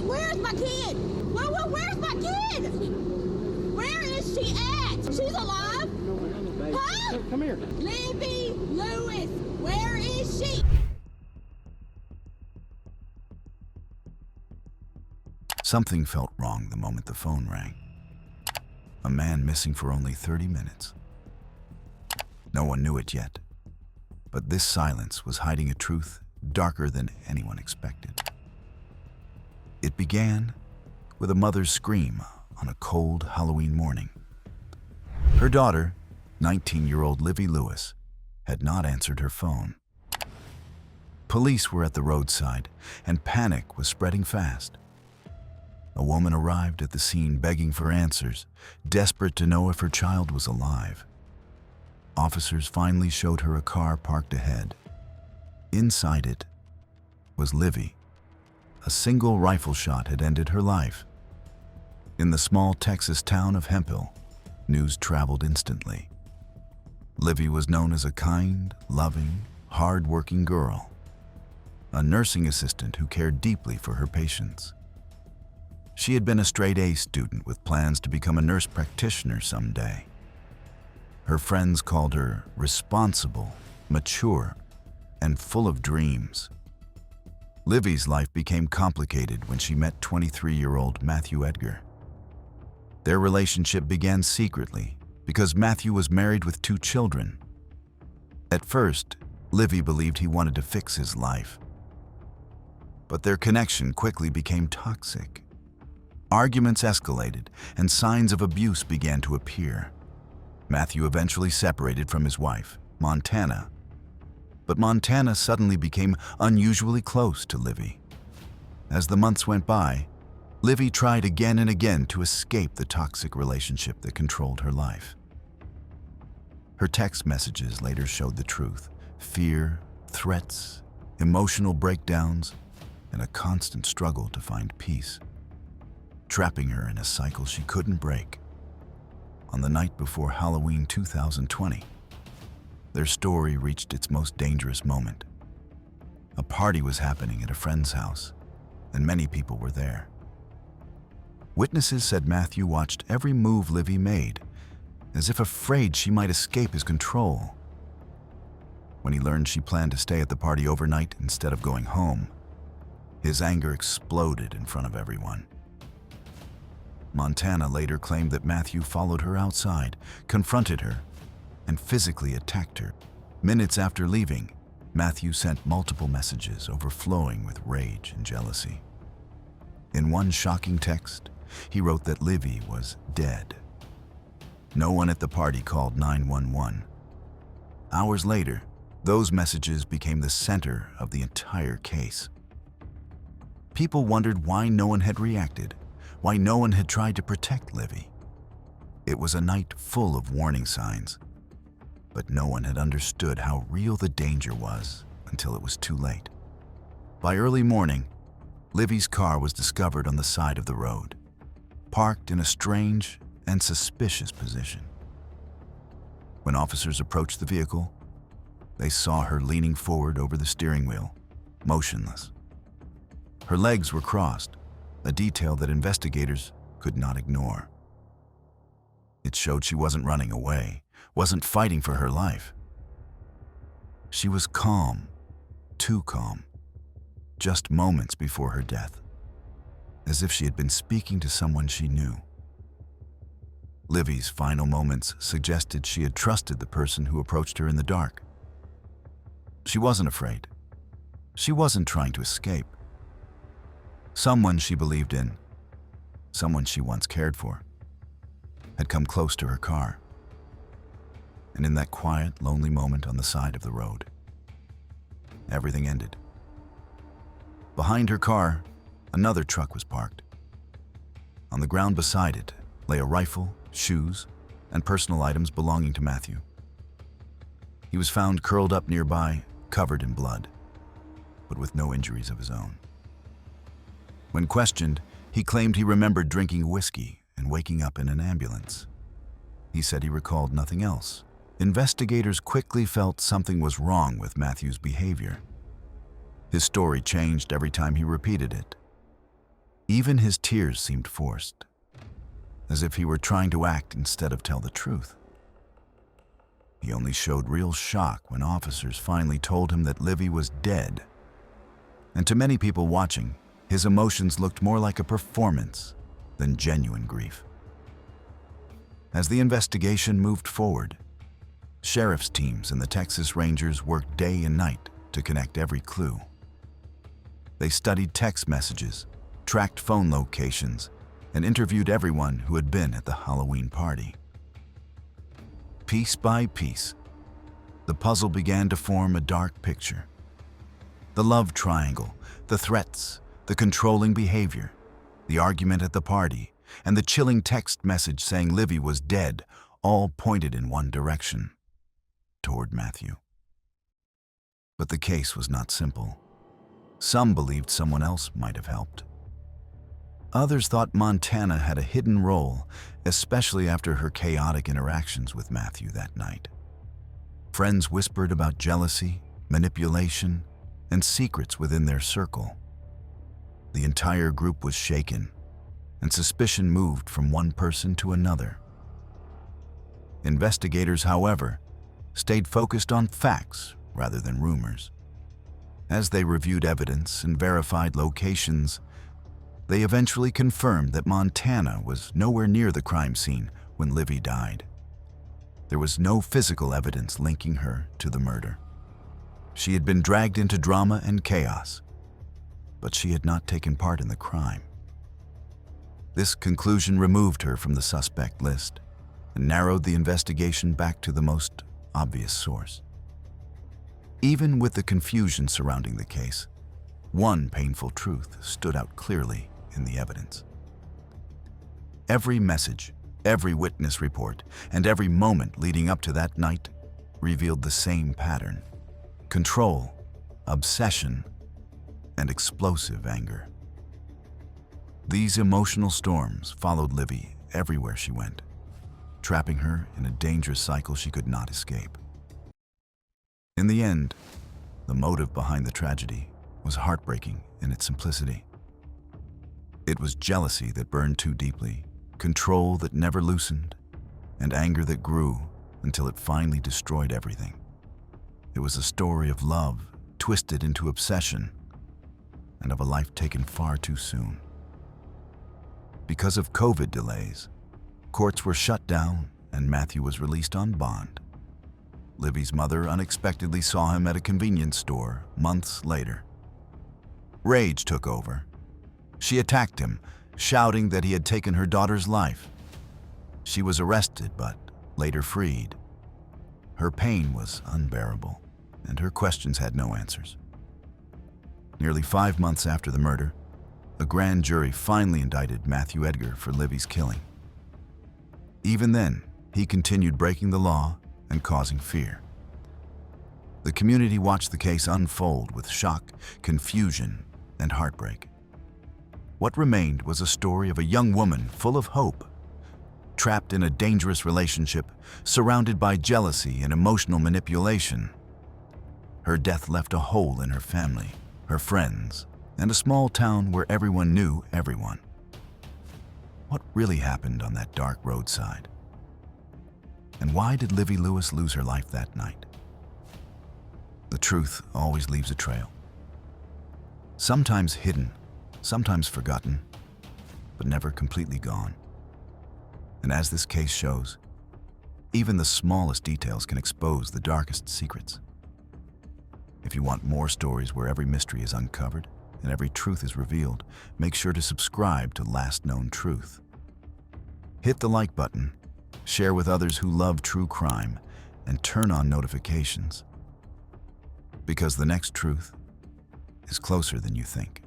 Where's my kid? Where's my kid? Where is she at? She's alive? Huh? Come here. Livvy Lewis, where is she? Something felt wrong the moment the phone rang. A man missing for only 30 minutes. No one knew it yet, but this silence was hiding a truth darker than anyone expected. It began with a mother's scream on a cold Halloween morning. Her daughter, 19-year-old Livvy Lewis, had not answered her phone. Police were at the roadside, and panic was spreading fast. A woman arrived at the scene begging for answers, desperate to know if her child was alive. Officers finally showed her a car parked ahead. Inside it was Livvy. A single rifle shot had ended her life. In the small Texas town of Hemphill, news traveled instantly. Livvy was known as a kind, loving, hard-working girl, a nursing assistant who cared deeply for her patients. She had been a straight-A student with plans to become a nurse practitioner someday. Her friends called her responsible, mature, and full of dreams. Livvy's life became complicated when she met 23-year-old Matthew Edgar. Their relationship began secretly because Matthew was married with 2 children. At first, Livvy believed he wanted to fix his life. But their connection quickly became toxic. Arguments escalated, and signs of abuse began to appear. Matthew eventually separated from his wife, Montana. But Montana suddenly became unusually close to Livvy. As the months went by, Livvy tried again and again to escape the toxic relationship that controlled her life. Her text messages later showed the truth: fear, threats, emotional breakdowns, and a constant struggle to find peace, trapping her in a cycle she couldn't break. On the night before Halloween 2020, their story reached its most dangerous moment. A party was happening at a friend's house, and many people were there. Witnesses said Matthew watched every move Livvy made, as if afraid she might escape his control. When he learned she planned to stay at the party overnight instead of going home, his anger exploded in front of everyone. Montana later claimed that Matthew followed her outside, confronted her, and physically attacked her. Minutes after leaving, Matthew sent multiple messages overflowing with rage and jealousy. In one shocking text, he wrote that Livvy was dead. No one at the party called 911. Hours later, those messages became the center of the entire case. People wondered why no one had reacted, why no one had tried to protect Livvy. It was a night full of warning signs, but no one had understood how real the danger was until it was too late. By early morning, Livvy's car was discovered on the side of the road, parked in a strange and suspicious position. When officers approached the vehicle, they saw her leaning forward over the steering wheel, motionless. Her legs were crossed, a detail that investigators could not ignore. It showed she wasn't running away, wasn't fighting for her life. She was calm, too calm, just moments before her death, as if she had been speaking to someone she knew. Livvy's final moments suggested she had trusted the person who approached her in the dark. She wasn't afraid. She wasn't trying to escape. Someone she believed in, someone she once cared for, had come close to her car. And in that quiet, lonely moment on the side of the road, everything ended. Behind her car, another truck was parked. On the ground beside it lay a rifle, shoes, and personal items belonging to Matthew. He was found curled up nearby, covered in blood, but with no injuries of his own. When questioned, he claimed he remembered drinking whiskey and waking up in an ambulance. He said he recalled nothing else. Investigators quickly felt something was wrong with Matthew's behavior. His story changed every time he repeated it. Even his tears seemed forced, as if he were trying to act instead of tell the truth. He only showed real shock when officers finally told him that Livvy was dead. And to many people watching, his emotions looked more like a performance than genuine grief. As the investigation moved forward, sheriff's teams and the Texas Rangers worked day and night to connect every clue. They studied text messages, tracked phone locations, and interviewed everyone who had been at the Halloween party. Piece by piece, the puzzle began to form a dark picture. The love triangle, the threats, the controlling behavior, the argument at the party, and the chilling text message saying Livvy was dead all pointed in one direction, toward Matthew. But the case was not simple. Some believed someone else might have helped. Others thought Montana had a hidden role, especially after her chaotic interactions with Matthew that night. Friends whispered about jealousy, manipulation, and secrets within their circle. The entire group was shaken, and suspicion moved from one person to another. Investigators, however, stayed focused on facts rather than rumors. As they reviewed evidence and verified locations, they eventually confirmed that Montana was nowhere near the crime scene when Livvy died. There was no physical evidence linking her to the murder. She had been dragged into drama and chaos, but she had not taken part in the crime. This conclusion removed her from the suspect list and narrowed the investigation back to the most obvious source. Even with the confusion surrounding the case, one painful truth stood out clearly in the evidence. Every message, every witness report, and every moment leading up to that night revealed the same pattern: control, obsession, and explosive anger. These emotional storms followed Livvy everywhere she went, trapping her in a dangerous cycle she could not escape. In the end, the motive behind the tragedy was heartbreaking in its simplicity. It was jealousy that burned too deeply, control that never loosened, and anger that grew until it finally destroyed everything. It was a story of love twisted into obsession and of a life taken far too soon. Because of COVID delays, courts were shut down and Matthew was released on bond. Livvy's mother unexpectedly saw him at a convenience store months later. Rage took over. She attacked him, shouting that he had taken her daughter's life. She was arrested, but later freed. Her pain was unbearable, and her questions had no answers. Nearly 5 months after the murder, a grand jury finally indicted Matthew Edgar for Livvy's killing. Even then, he continued breaking the law and causing fear. The community watched the case unfold with shock, confusion, and heartbreak. What remained was a story of a young woman full of hope, trapped in a dangerous relationship, surrounded by jealousy and emotional manipulation. Her death left a hole in her family, her friends, and a small town where everyone knew everyone. What really happened on that dark roadside? And why did Livvy Lewis lose her life that night? The truth always leaves a trail. Sometimes hidden, sometimes forgotten, but never completely gone. And as this case shows, even the smallest details can expose the darkest secrets. If you want more stories where every mystery is uncovered and every truth is revealed, make sure to subscribe to Last Known Truth. Hit the like button, share with others who love true crime, and turn on notifications. Because the next truth is closer than you think.